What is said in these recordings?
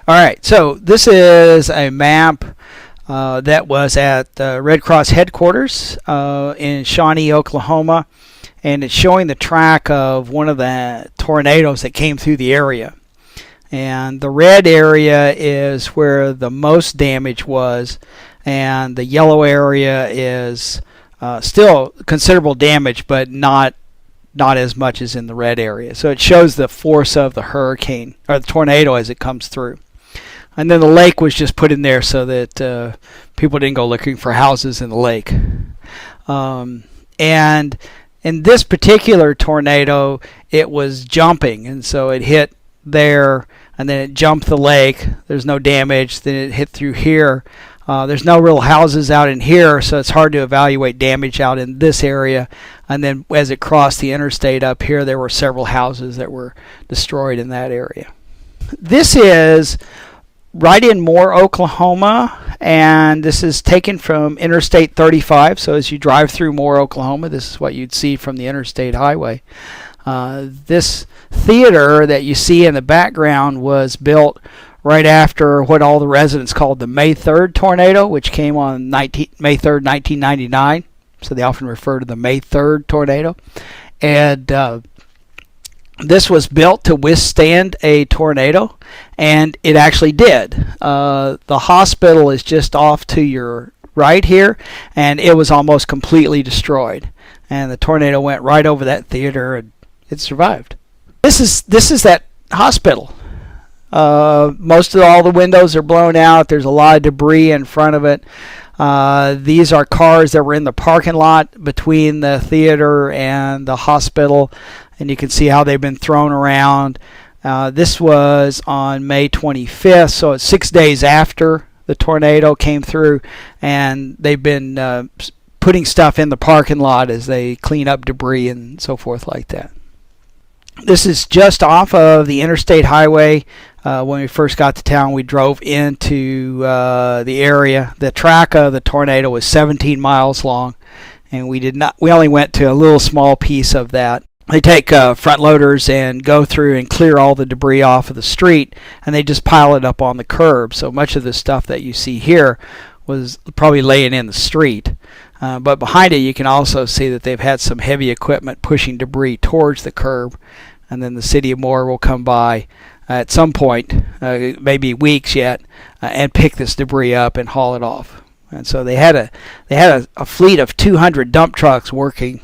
All right, so this is a map that was at the Red Cross headquarters in Shawnee, Oklahoma, and it's showing the track of one of the tornadoes that came through the area. And the red area is where the most damage was, and the yellow area is still considerable damage, but not as much as in the red area. So it shows the force of the hurricane or the tornado as it comes through. And then the lake was just put in there so that people didn't go looking for houses in the lake. And in this particular tornado, it was jumping, and so it hit there, and then it jumped the lake. There's no damage. Then it hit through here. There's no real houses out in here, so it's hard to evaluate damage out in this area. And then as it crossed the interstate up here, there were several houses that were destroyed in that area. This is right in Moore, Oklahoma, and this is taken from Interstate 35. So as you drive through Moore, Oklahoma, this is what you'd see from the interstate highway. This theater that you see in the background was built right after what all the residents called the May 3rd tornado, which came on May 3rd, 1999. So they often refer to the May 3rd tornado. And this was built to withstand a tornado, and it actually did. The hospital is just off to your right here, and it was almost completely destroyed. And the tornado went right over that theater, and it survived. This is that hospital. Most of all the windows are blown out. There's a lot of debris in front of it. These are cars that were in the parking lot between the theater and the hospital, and you can see how they've been thrown around. This was on May 25th, so it's 6 days after the tornado came through, and they've been putting stuff in the parking lot as they clean up debris and so forth like that. This is just off of the interstate highway. When we first got to town, we drove into the area. The track of the tornado was 17 miles long, and we only went to a little small piece of that. They take front loaders and go through and clear all the debris off of the street, and they just pile it up on the curb. So much of the stuff that you see here was probably laying in the street. But behind it, you can also see that they've had some heavy equipment pushing debris towards the curb, and then the city of Moore will come by at some point, maybe weeks yet, and pick this debris up and haul it off. And so they had a fleet of 200 dump trucks working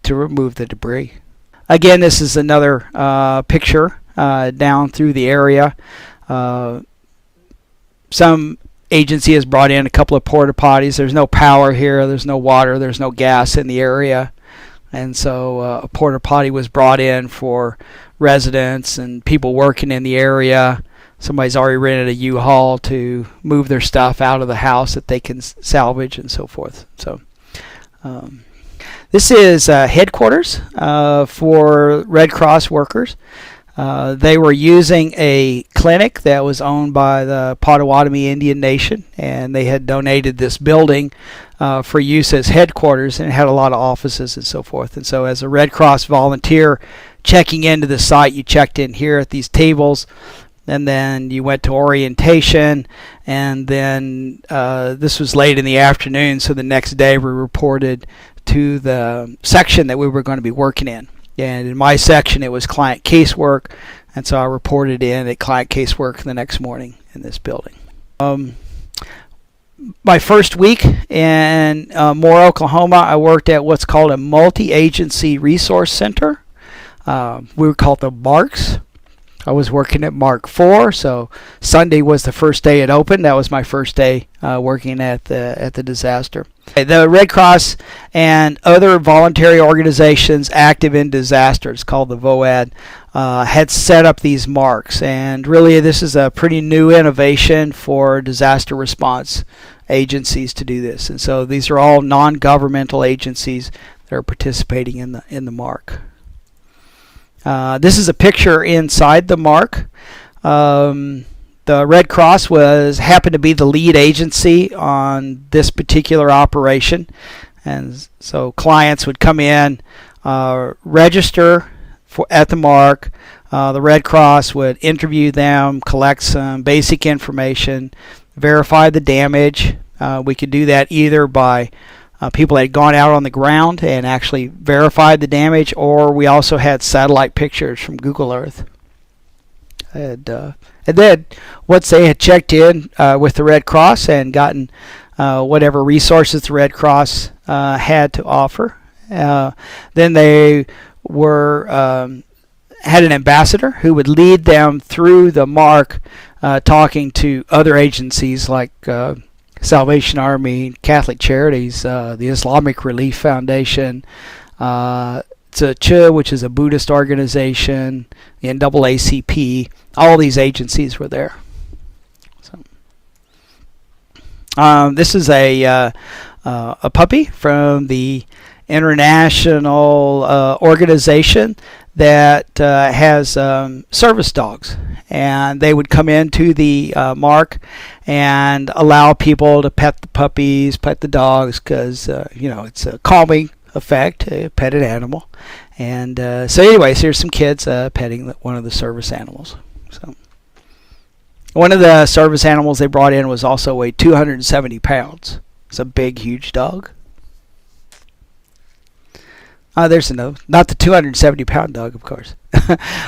to remove the debris. Again, this is another picture down through the area. Some agency has brought in a couple of porta potties. There's no power here. There's no water. There's no gas in the area. And so a porta potty was brought in for residents and people working in the area. Somebody's already rented a U-Haul to move their stuff out of the house that they can salvage and so forth. So this is headquarters for Red Cross workers. They were using a clinic that was owned by the Potawatomi Indian Nation, and they had donated this building for use as headquarters, and it had a lot of offices and so forth. And so as a Red Cross volunteer checking into the site, you checked in here at these tables, and then you went to orientation, and then this was late in the afternoon, so the next day we reported to the section that we were going to be working in. And in my section, it was client casework, and so I reported in at client casework the next morning in this building. My first week in Moore, Oklahoma, I worked at what's called a multi-agency resource center. We were called the Marks. I was working at Mark 4, so Sunday was the first day it opened. That was my first day working at the disaster. The Red Cross and other voluntary organizations active in disasters, called the VOAD, had set up these marks. And really, this is a pretty new innovation for disaster response agencies to do this. And so these are all non-governmental agencies that are participating in the mark. This is a picture inside the mark. The Red Cross happened to be the lead agency on this particular operation, and so clients would come in, register at the mark, The Red Cross would interview them, collect some basic information, verify the damage. We could do that either by people that had gone out on the ground and actually verified the damage, or we also had satellite pictures from Google Earth. And then once they had checked in with the Red Cross and gotten whatever resources the Red Cross had to offer, then they were had an ambassador who would lead them through the mark, talking to other agencies like Salvation Army, Catholic Charities, the Islamic Relief Foundation, Ch, which is a Buddhist organization, the NAACP. All these agencies were there. So, this is a puppy from the international organization that has service dogs, and they would come into the mark and allow people to pet the puppies, pet the dogs, because it's a calming effect, a petted animal. And so anyways, here's some kids petting one of the service animals. So one of the service animals they brought in was also weighed 270 pounds. It's a big, huge dog. There's another, not the 270-pound dog, of course.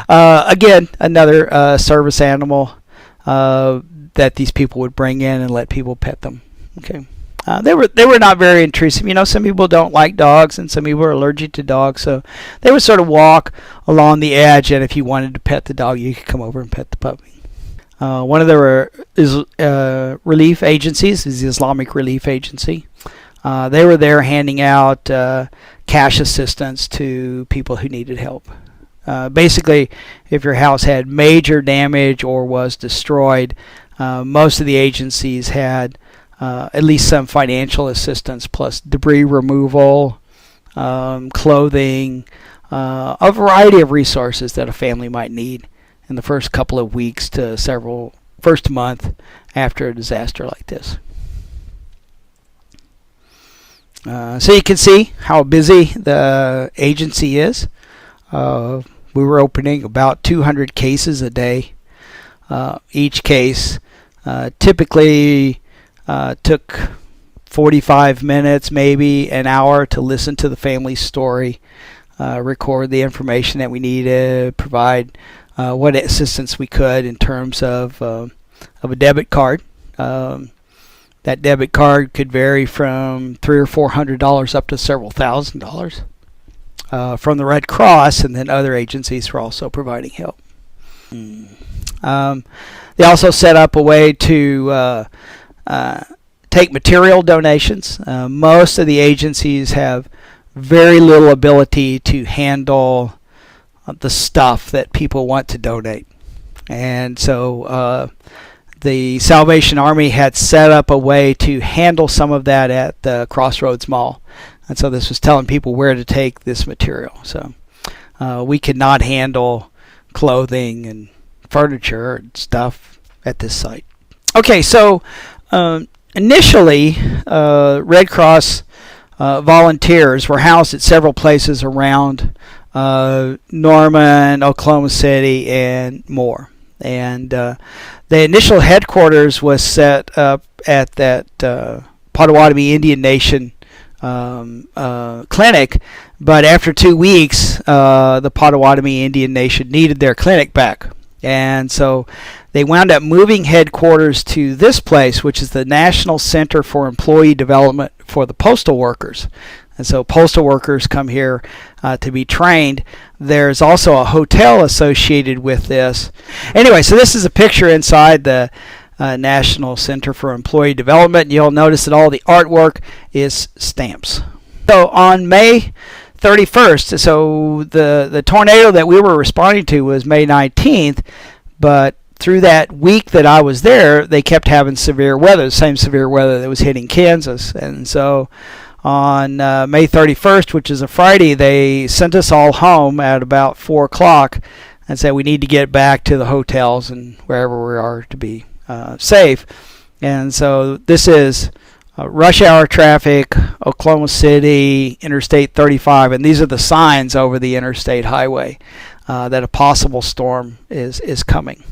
Again, another service animal that these people would bring in and let people pet them. Okay, they were not very intrusive. Some people don't like dogs, and some people are allergic to dogs, so they would sort of walk along the edge. And if you wanted to pet the dog, you could come over and pet the puppy. One of the relief agencies is the Islamic Relief Agency. They were there handing out cash assistance to people who needed help. Basically, if your house had major damage or was destroyed, most of the agencies had at least some financial assistance, plus debris removal, clothing, a variety of resources that a family might need in the first couple of weeks to first month after a disaster like this. So you can see how busy the agency is. We were opening about 200 cases a day. Each case typically took 45 minutes, maybe an hour, to listen to the family's story, record the information that we needed, provide what assistance we could in terms of a debit card. That debit card could vary from $300 or $400 up to several $1,000s from the Red Cross, and then other agencies were also providing help. They also set up a way to take material donations. Most of the agencies have very little ability to handle the stuff that people want to donate, and so the Salvation Army had set up a way to handle some of that at the Crossroads Mall. And so this was telling people where to take this material. So we could not handle clothing and furniture and stuff at this site. Okay, so initially, Red Cross volunteers were housed at several places around Norman, Oklahoma City, and more. And the initial headquarters was set up at that Potawatomi Indian Nation clinic, but after 2 weeks, the Potawatomi Indian Nation needed their clinic back. And so they wound up moving headquarters to this place, which is the National Center for Employee Development for the Postal Workers. And so postal workers come here to be trained. There's also a hotel associated with this. Anyway, so this is a picture inside the National Center for Employee Development. You'll notice that all the artwork is stamps. So on May 31st, so the tornado that we were responding to was May 19th, but through that week that I was there, they kept having severe weather, the same severe weather that was hitting Kansas. And so on May 31st, which is a Friday, they sent us all home at about 4 o'clock and said we need to get back to the hotels and wherever we are to be safe. And so this is rush hour traffic, Oklahoma City, Interstate 35, and these are the signs over the interstate highway. that a possible storm is coming.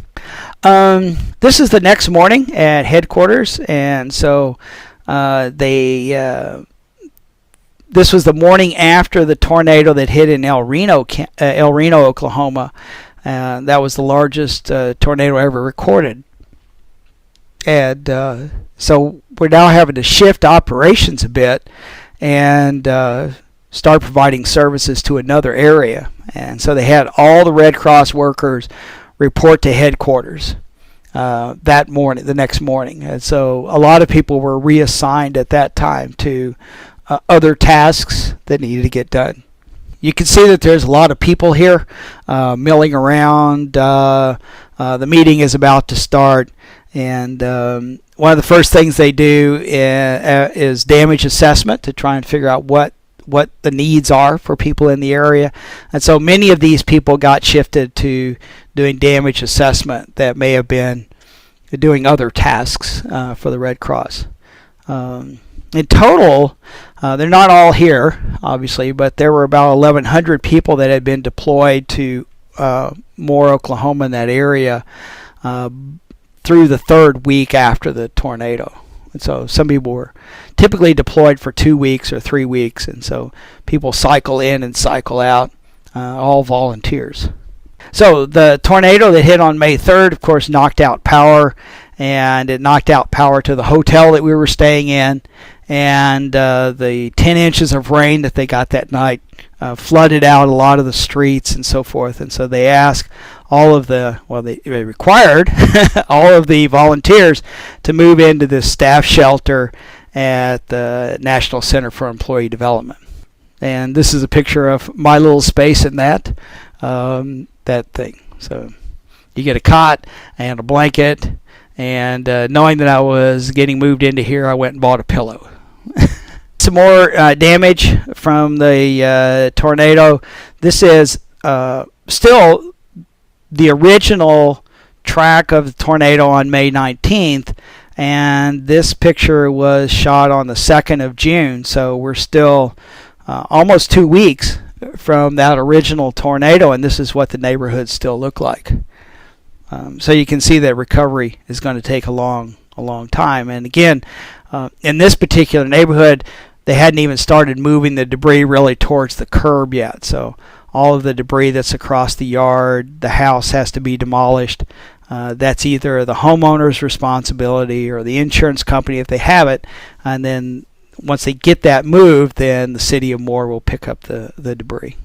This is the next morning at headquarters, and so this was the morning after the tornado that hit in El Reno, Oklahoma. That was the largest tornado ever recorded. And so we're now having to shift operations a bit and start providing services to another area. And so they had all the Red Cross workers report to headquarters that morning, the next morning. And so a lot of people were reassigned at that time to other tasks that needed to get done. You can see that there's a lot of people here milling around. The meeting is about to start, and one of the first things they do is damage assessment to try and figure out what the needs are for people in the area. And so many of these people got shifted to doing damage assessment that may have been doing other tasks for the Red Cross. In total, they're not all here, obviously, but there were about 1,100 people that had been deployed to Moore, Oklahoma, in that area through the third week after the tornado. And so some people were typically deployed for 2 weeks or 3 weeks, and so people cycle in and cycle out, all volunteers. So the tornado that hit on May 3rd, of course, knocked out power, and it knocked out power to the hotel that we were staying in, and the 10 inches of rain that they got that night flooded out a lot of the streets and so forth. And so they asked they required all of the volunteers to move into this staff shelter at the National Center for Employee Development. And this is a picture of my little space in that thing. So you get a cot and a blanket, and knowing that I was getting moved into here, I went and bought a pillow. Some more damage from the tornado. This is still the original track of the tornado on May 19th, and this picture was shot on the 2nd of June, so we're still almost 2 weeks from that original tornado, and this is what the neighborhoods still look like. So you can see that recovery is going to take a long time. And again, in this particular neighborhood, they hadn't even started moving the debris really towards the curb yet. So all of the debris that's across the yard, the house has to be demolished. That's either the homeowner's responsibility or the insurance company if they have it. And then once they get that moved, then the city of Moore will pick up the debris.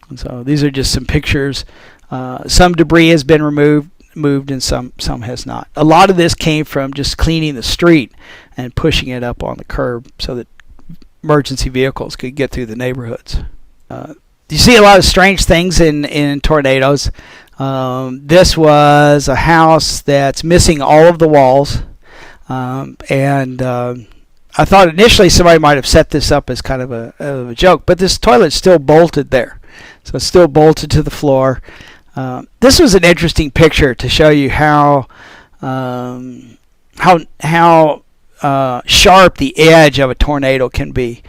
And so these are just some pictures. Some debris has been moved, and some has not. A lot of this came from just cleaning the street and pushing it up on the curb so that emergency vehicles could get through the neighborhoods. You see a lot of strange things in tornadoes. This was a house that's missing all of the walls, and I thought initially somebody might have set this up as kind of a joke, but this toilet's still bolted there. So it's still bolted to the floor. This was an interesting picture to show you how sharp the edge of a tornado can be.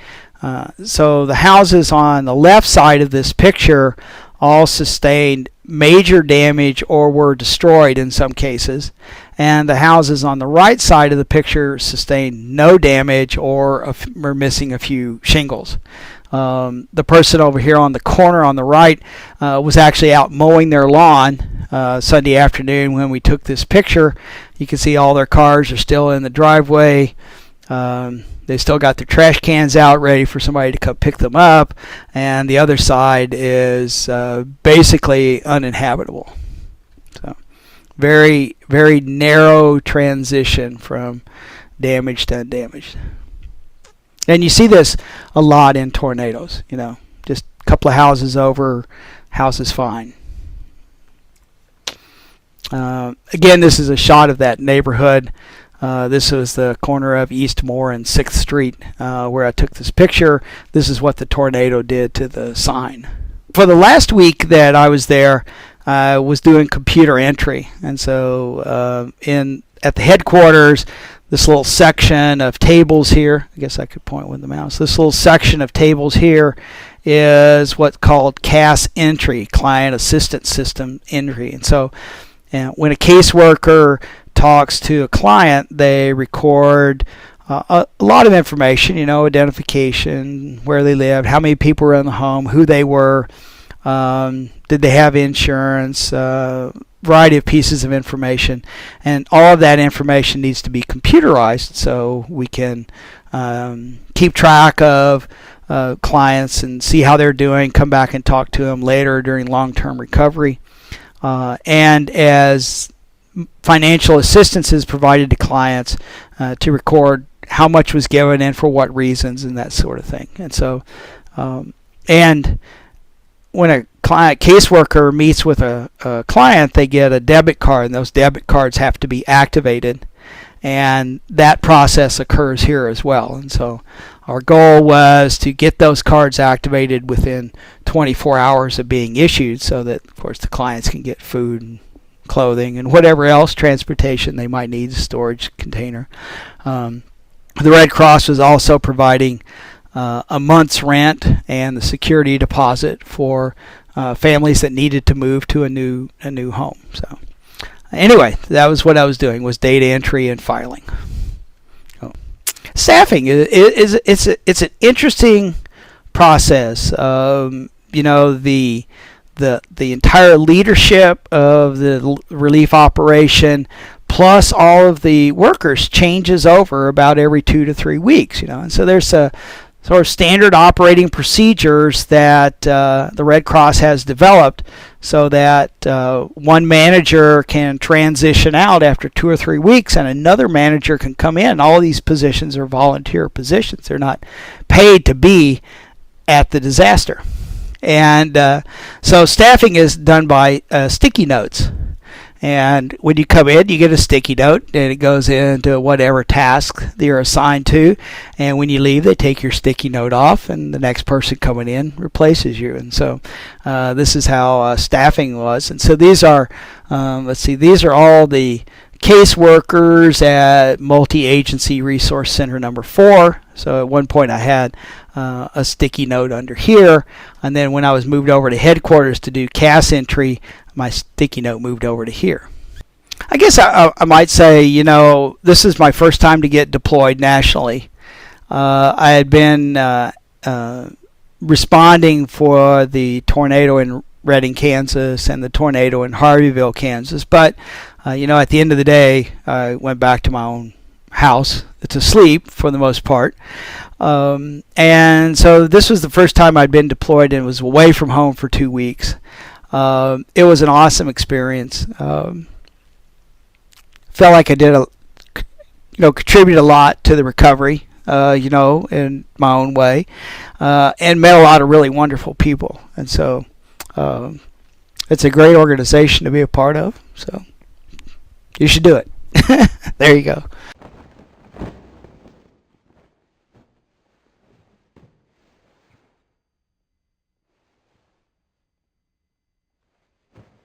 So the houses on the left side of this picture all sustained major damage or were destroyed in some cases, and the houses on the right side of the picture sustained no damage or were missing a few shingles. The person over here on the corner on the right was actually out mowing their lawn Sunday afternoon when we took this picture. You can see all their cars are still in the driveway. They still got their trash cans out ready for somebody to come pick them up, and the other side is basically uninhabitable. So very, very narrow transition from damaged to undamaged. And you see this a lot in tornadoes, just a couple of houses over, house is fine. Again, this is a shot of that neighborhood. This was the corner of East Moore and 6th Street where I took this picture. This is what the tornado did to the sign. For the last week that I was there, I was doing computer entry. And so at the headquarters, this little section of tables here, I guess I could point with the mouse, this little section of tables here is what's called CAS entry, Client Assistance System entry. And so when a caseworker talks to a client, they record a lot of information, identification, where they lived, how many people were in the home, who they were, did they have insurance, variety of pieces of information. And all of that information needs to be computerized so we can keep track of clients and see how they're doing, come back and talk to them later during long-term recovery. And as financial assistance is provided to clients, to record how much was given and for what reasons and that sort of thing. And so, and when a client caseworker meets with a client, they get a debit card, and those debit cards have to be activated, and that process occurs here as well. And so our goal was to get those cards activated within 24 hours of being issued, so that of course the clients can get food and clothing and whatever else, transportation they might need, storage container. The Red Cross was also providing a month's rent and the security deposit for families that needed to move to a new home. So anyway, that was what I was doing, was data entry and filing. Staffing it's an interesting process. The entire leadership of the relief operation, plus all of the workers, changes over about every 2 to 3 weeks. And so there's a sort of standard operating procedures that the Red Cross has developed, so that one manager can transition out after 2 or 3 weeks and another manager can come in. All these positions are volunteer positions. They're not paid to be at the disaster. And so staffing is done by sticky notes. And when you come in, you get a sticky note, and it goes into whatever task you're assigned to. And when you leave, they take your sticky note off, and the next person coming in replaces you. And so this is how staffing was. And so these are, these are all the caseworkers at Multi-Agency Resource Center number 4. So at one point I had a sticky note under here, and then when I was moved over to headquarters to do CAS entry, my sticky note moved over to here. I guess I might say, this is my first time to get deployed nationally. I had been responding for the tornado in Redding, Kansas, and the tornado in Harveyville, Kansas. But, at the end of the day, I went back to my own house to sleep for the most part. And so this was the first time I'd been deployed and was away from home for 2 weeks. It was an awesome experience. Felt like I did contributed a lot to the recovery, in my own way, and met a lot of really wonderful people. And so it's a great organization to be a part of. So you should do it. There you go.